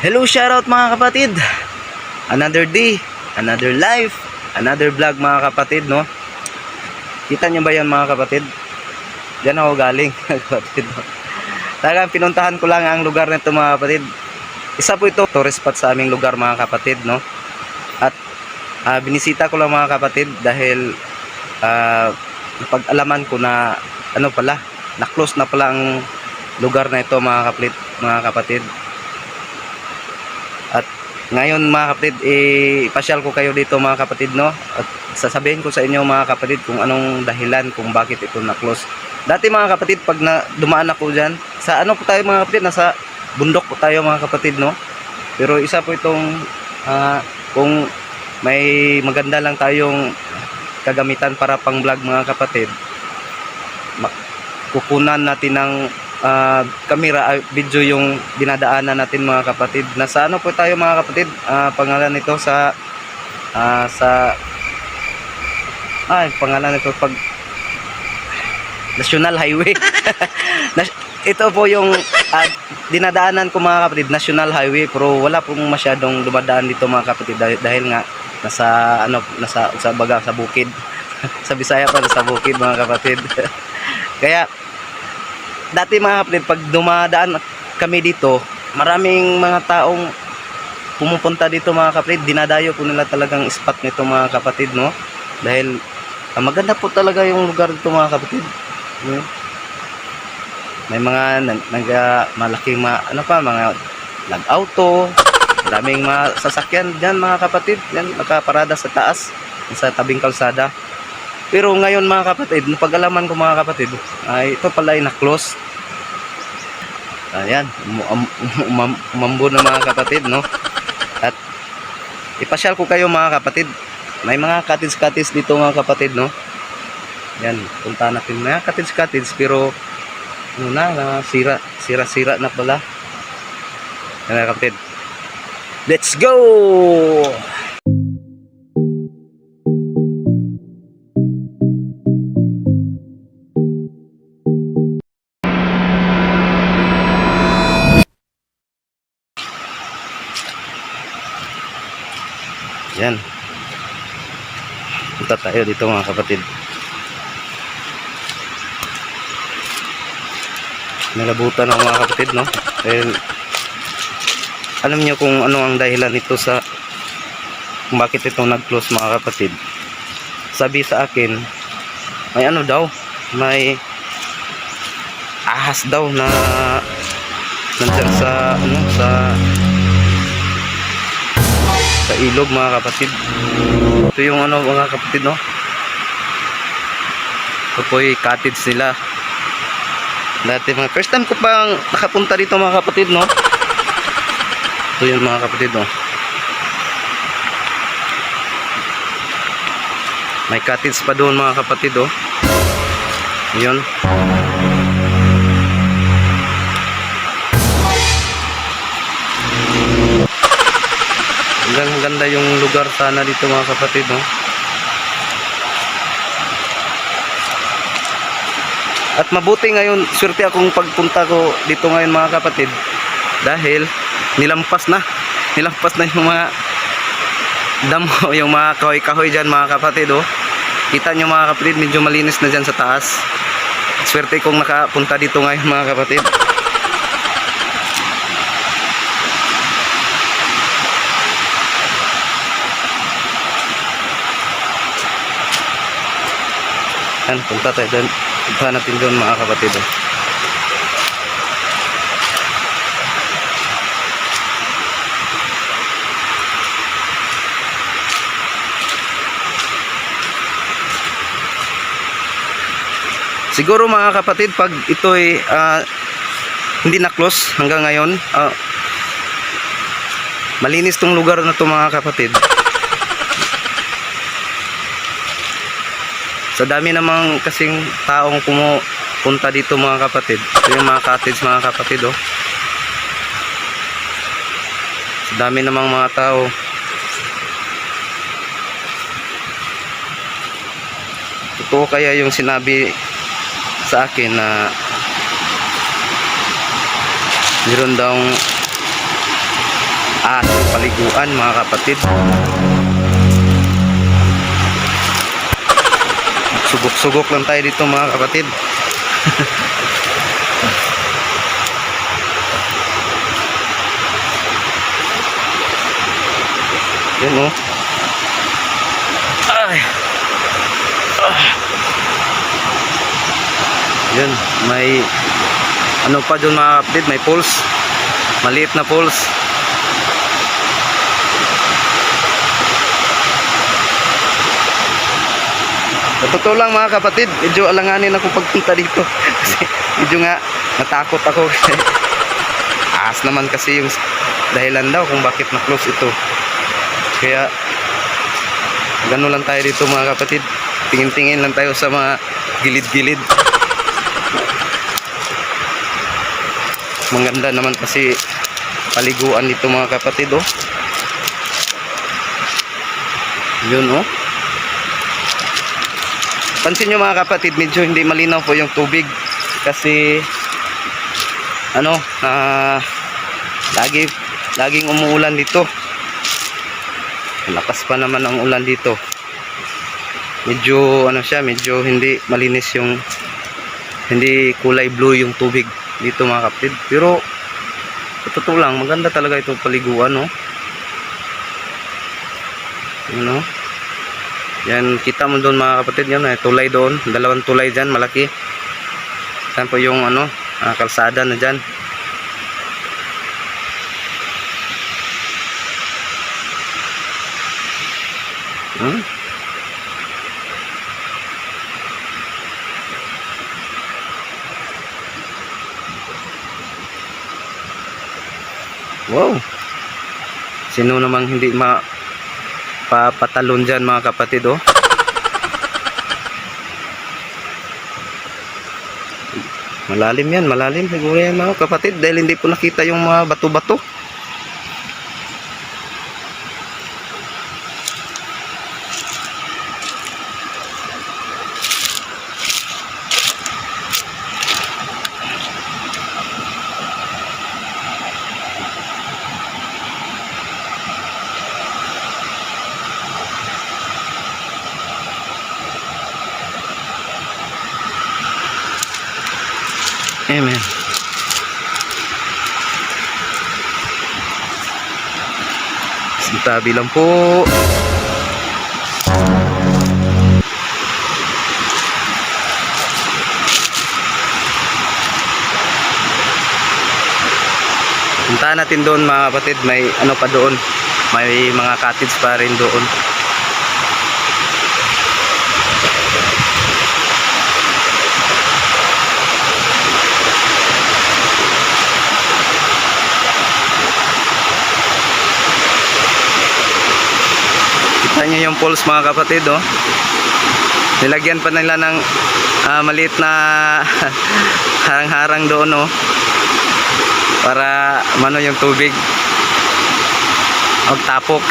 Hello, shoutout mga kapatid. Another day, another life, another vlog mga kapatid, no? Kita nyo ba yan mga kapatid? Diyan ako galing, kapatid. Talagang pinuntahan ko lang ang lugar nito mga kapatid. Isa po ito, tourist spot sa aming lugar mga kapatid, no? At binisita ko lang mga kapatid dahil pag-alaman ko na ano pala, na-close na pala ang lugar na ito mga kapatid. At ngayon mga kapatid, ipasyal ko kayo dito mga kapatid, no? At sasabihin ko sa inyo mga kapatid kung anong dahilan kung bakit ito na-close. Dati mga kapatid, pag dumaan ako dyan, sa ano po tayo mga kapatid, nasa bundok po tayo mga kapatid, no? Pero isa po itong kung may maganda lang tayong kagamitan para pang vlog mga kapatid, kukunan natin ng camera, video yung dinadaanan natin mga kapatid. Nasa ano po tayo mga kapatid, pangalan nito pangalan nito pag National Highway. Ito po yung dinadaanan ko mga kapatid, National Highway, pero wala pong masyadong dumadaan dito mga kapatid dahil nga nasa baga sa bukid. Sa Bisaya pa, nasa bukid mga kapatid. Kaya dati mga kapatid, pag dumadaan kami dito, maraming mga taong pumupunta dito mga kapatid. Dinadayo po nila talagang spot nito mga kapatid, no? Dahil maganda po talaga yung lugar dito mga kapatid. May mga malaking mga nag-auto, maraming mga sasakyan diyan mga kapatid. Yan, nakaparada sa taas, sa tabing kalsada. Pero ngayon mga kapatid, napag-alaman ko mga kapatid, ito pala ay na-close. Ayan, umambo na mga kapatid, no? At ipasyal ko kayo mga kapatid. May mga cottage dito mga kapatid, no? Yan, punta natin mga cottage pero sira na pala. Yan mga kapatid. Let's go! Yan. Punta tayo dito mga kapatid. Nalabutan ako mga kapatid, no? Dahil alam niyo kung ano ang dahilan ito kung bakit ito nag-close mga kapatid. Sabi sa akin, may ano daw, may ahas daw na nandiyan sa ilog mga kapatid. Ito yung mga kapatid, no? Ito po yung cottage nila. Dati first time ko pang nakapunta dito mga kapatid, no? Ito yung mga kapatid, no? May cottage pa doon mga kapatid, oh. Yun. Ang ganda yung lugar sana dito mga kapatid, no? At mabuti ngayon, swerte akong pagpunta ko dito ngayon mga kapatid dahil nilampas na yung mga damo, yung mga kahoy-kahoy dyan mga kapatid, oh. Kita nyo mga kapatid, medyo malinis na dyan sa taas. Swerte kong nakapunta dito ngayon mga kapatid. Yan, punta tayo dyan. Punta natin doon mga kapatid, oh. Siguro mga kapatid, pag ito ay hindi na close hanggang ngayon, malinis tong lugar na to mga kapatid. Sa dami namang kasing taong pumupunta dito mga kapatid. Ito yung mga cottage mga kapatid, oh. Sa dami namang mga tao. Totoo kaya yung sinabi sa akin na meron daw mataas yung paliguan mga kapatid. Sugok-sugok lang tayo dito mga kapatid. Yan o. Ay. Yan, may ano pa doon mga kapatid, may pulse. Maliit na pulse. Sa totoo lang mga kapatid, medyo alanganin ako pagpunta dito. Kasi medyo nga natakot ako. Aas naman kasi yung dahilan daw kung bakit na-close ito. Kaya gano'n lang tayo dito mga kapatid. Tingin-tingin lang tayo sa mga gilid-gilid. Maganda naman kasi paliguan dito mga kapatid oh. Yun oh. Pansin nyo mga kapatid, medyo hindi malinaw po yung tubig kasi ano, laging umuulan dito. Lakas pa naman ang ulan dito. Medyo ano siya, medyo hindi malinis yung, hindi kulay blue yung tubig dito mga kapatid. Pero sa totoo lang, maganda talaga itong paliguan no. Ano? Yan, kita mo doon mga kapatid, yan, tulay doon, dalawang tulay dyan, malaki. Yan po yung ano, kalsada na dyan. Wow, sino namang hindi papatalon dyan mga kapatid oh. Malalim yan, malalim siguro yan mga kapatid dahil hindi po nakita yung mga bato-bato. Amen. Sintabi lang po. Puntahan natin doon mga kapatid, may ano pa doon, may mga cottage pa rin doon. Kita nyo yung poles mga kapatid oh. Nilagyan pa nila ng maliit na harang-harang doon oh, para mano yung tubig magtapok.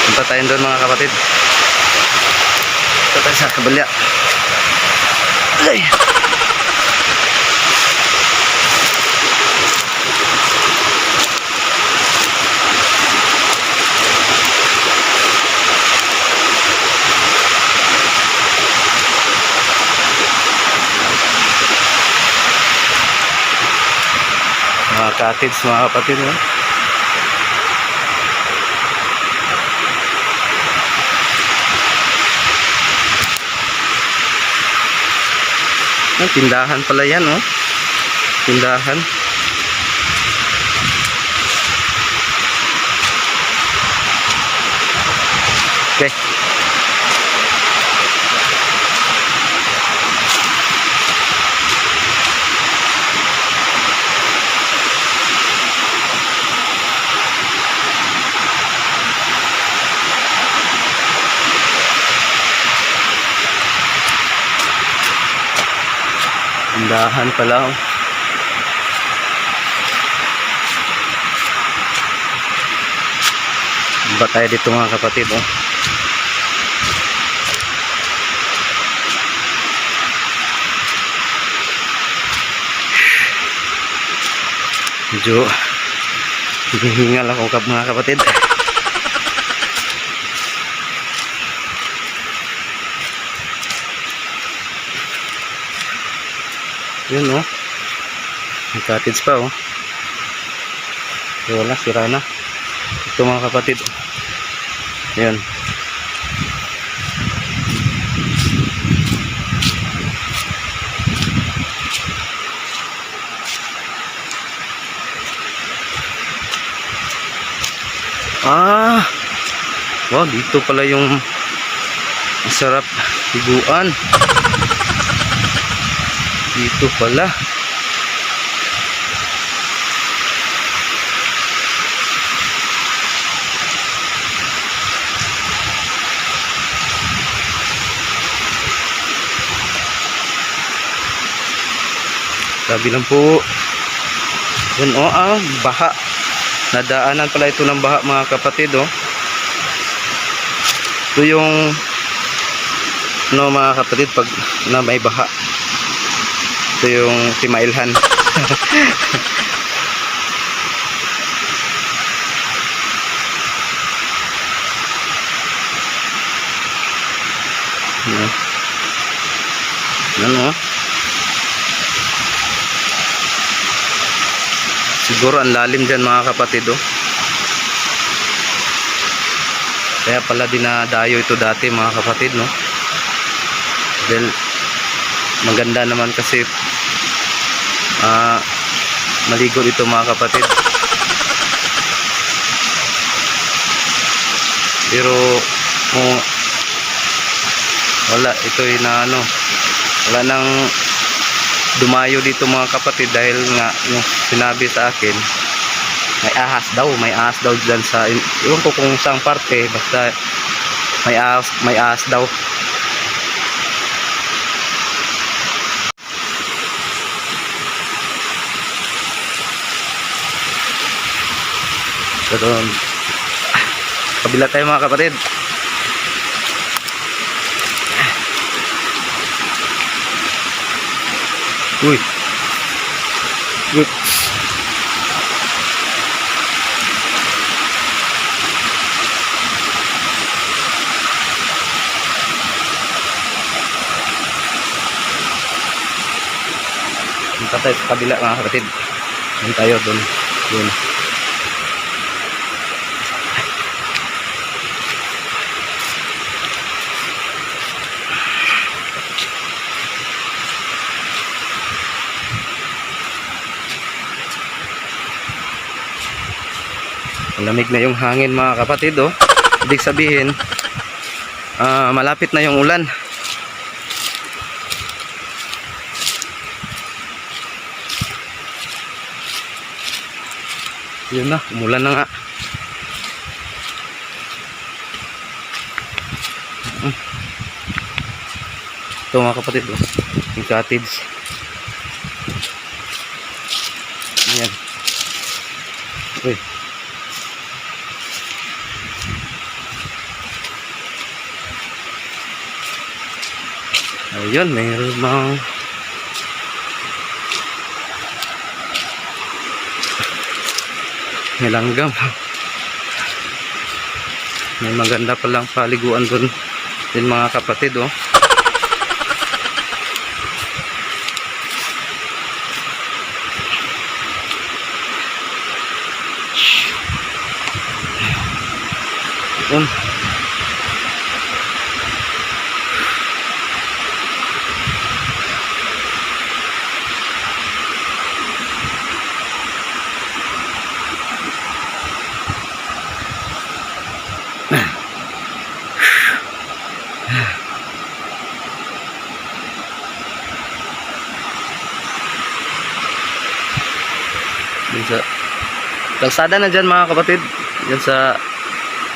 Punta tayo doon mga kapatid. Punta tayo sa kabalya. Ay. Mga cottage mga kapatid no? Tindahan pala yan oh. Tindahan. Okay. Tindahan pala oh. Ba tayo dito mga kapatid oh. Medyo hinihingal ako mga kapatid. Yun oh. May cottage pa oh. Wala, sira na. Ito mga kapatid. Ayan. Wow, dito pala yung masarap higuan. Dito pala. Sabi lang po. Yun oh, baha. Nadaanan pala ito ng baha mga kapatid oh. Ito yung mga kapatid pag na may baha. Ito yung timailhan. Ano? Siguro ang lalim dyan mga kapatid oh. Kaya pala dinadayo ito dati mga kapatid no. Dahil maganda naman kasi maligo dito mga kapatid. Pero kung wala ito na ano, wala nang dumayo dito mga kapatid dahil nga yung sinabi sa akin may ahas daw dyan sa iwan ko kung saan parte, basta may ahas daw. So doon kabila tayo mga kapatid. Uy. Punta tayo sa kabila mga kapatid. Doon tayo doon. Doon. Malamig na yung hangin mga kapatid oh. Ibig sabihin malapit na yung ulan. Yun na, umulan na nga. Ito mga kapatid oh. Yung cottage. Ayan. Uy. Ayun, mayroon mga may langgam. May maganda palang paliguan doon din mga kapatid oh. Sa kalsada na dyan mga kapatid, dyan sa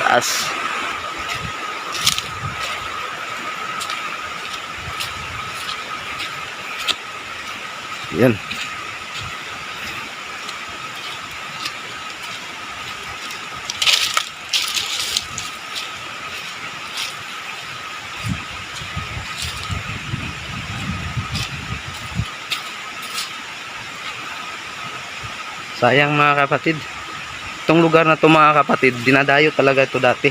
taas. Yan. Sayang mga kapatid. Itong lugar na to mga kapatid, dinadayo talaga ito dati.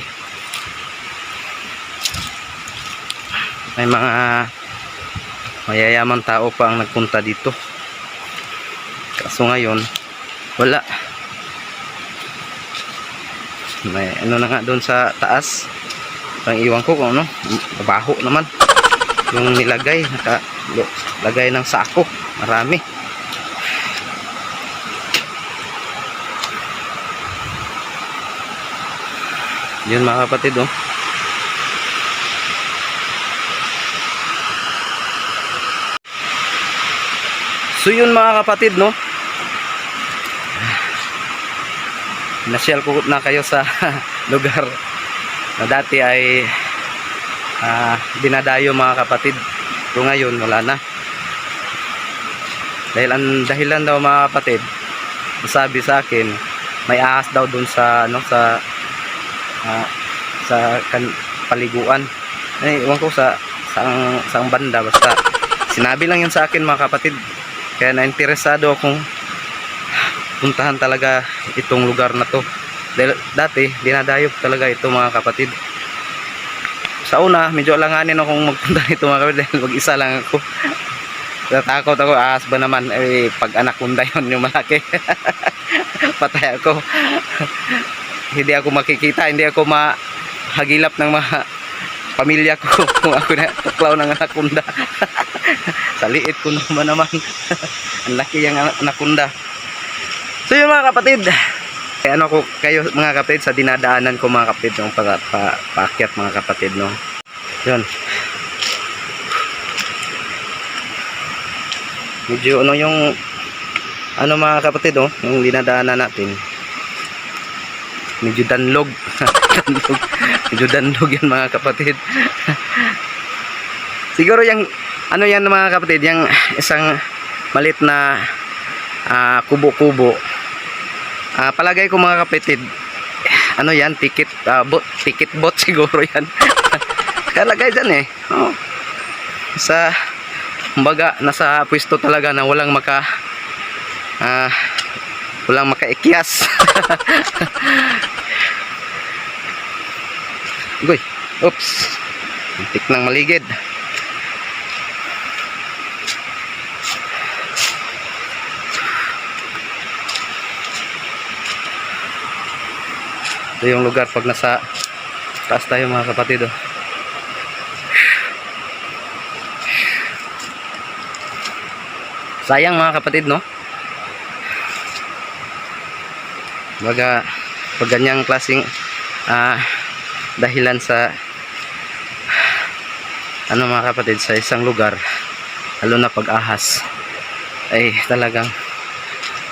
May mga mayayamang tao pa ang nagpunta dito. Kaso ngayon, wala. May ano na nga doon sa taas. Parang iwan ko kung ano, baho naman. Yung nilagay, nakalagay ng sako. Marami. Yun mga kapatid, oh. So yun mga kapatid, no. Nasyal ko na kayo sa lugar na dati ay dinadayo mga kapatid. Pero ngayon wala na. Dahil ang dahilan daw mga kapatid, sabi sa akin, may ahas daw dun sa ano sa paliguan. Ay, iwan ko saang banda, basta sinabi lang yun sa akin mga kapatid. Kaya na-interesado akong puntahan talaga itong lugar na to. Dahil dati dinadayo talaga ito mga kapatid. Sa una medyo alanganin akong magpunta nito mga kapatid dahil mag-isa lang ako. Natakot ako, ahas ba naman, pag anaconda yun yung malaki. Patay ako. Hindi ako makikita, hindi ako mahagilap ng mga pamilya ko kung ako na tuklaw ng anaconda. Sa liit ko naman. Ang laki yung anaconda. So yun mga kapatid, ano ko kayo mga kapatid sa dinadaanan ko mga kapatid ng paakyat mga kapatid, no. Yun. Medyo ano yung ano mga kapatid, oh, yung dinadaanan natin. Medyo danlog. Medyo danlog yan mga kapatid. Siguro yung ano yan mga kapatid, yung isang malit na kubo-kubo. Palagay ko mga kapatid, ano yan, ticket bot siguro yan. Kalagay dyan eh. Oh. Kumbaga nasa pwesto talaga na walang makaikyas. Goy, oops. Tik nang maligid. Ito yung lugar pag nasa taas tayo mga kapatid, oh. Sayang mga kapatid, no. Baga pag ganyang klaseng dahilan sa ano mga kapatid sa isang lugar, lalo na pag ahas, ay talagang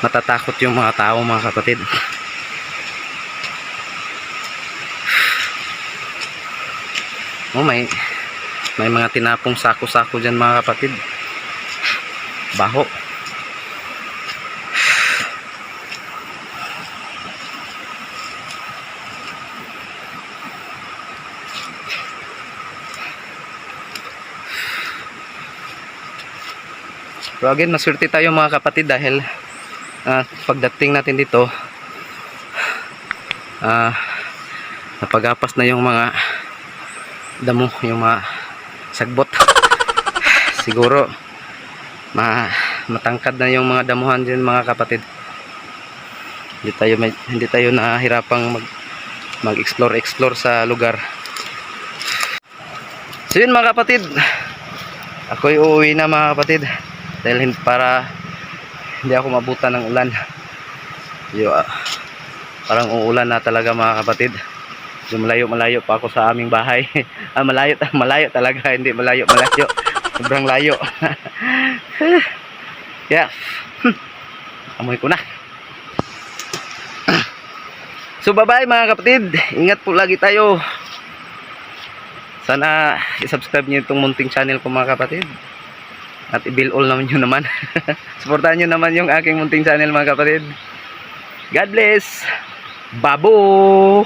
matatakot yung mga tao mga kapatid. Oh, may mga tinapong sako-sako dyan mga kapatid. Baho. Pero again, maswerte tayo mga kapatid dahil pagdating natin dito, napagapas na yung mga damo, yung mga sagbot. Siguro matangkad na yung mga damuhan din mga kapatid. Hindi tayo nahihirapang mag-explore sa lugar. So yun mga kapatid, ako'y uuwi na mga kapatid dahil para hindi ako mabutan ng ulan. Parang uulan na talaga mga kapatid. Malayo pa ako sa aming bahay. Malayo talaga, hindi malayo. Sobrang layo. Yeah. Amoy ko na. So bye bye mga kapatid. Ingat po lagi tayo. Sana i-subscribe niyo itong munting channel ko mga kapatid. At i-bill all naman yun naman. Supportahan nyo naman yung aking munting channel mga kapatid. God bless. Babo.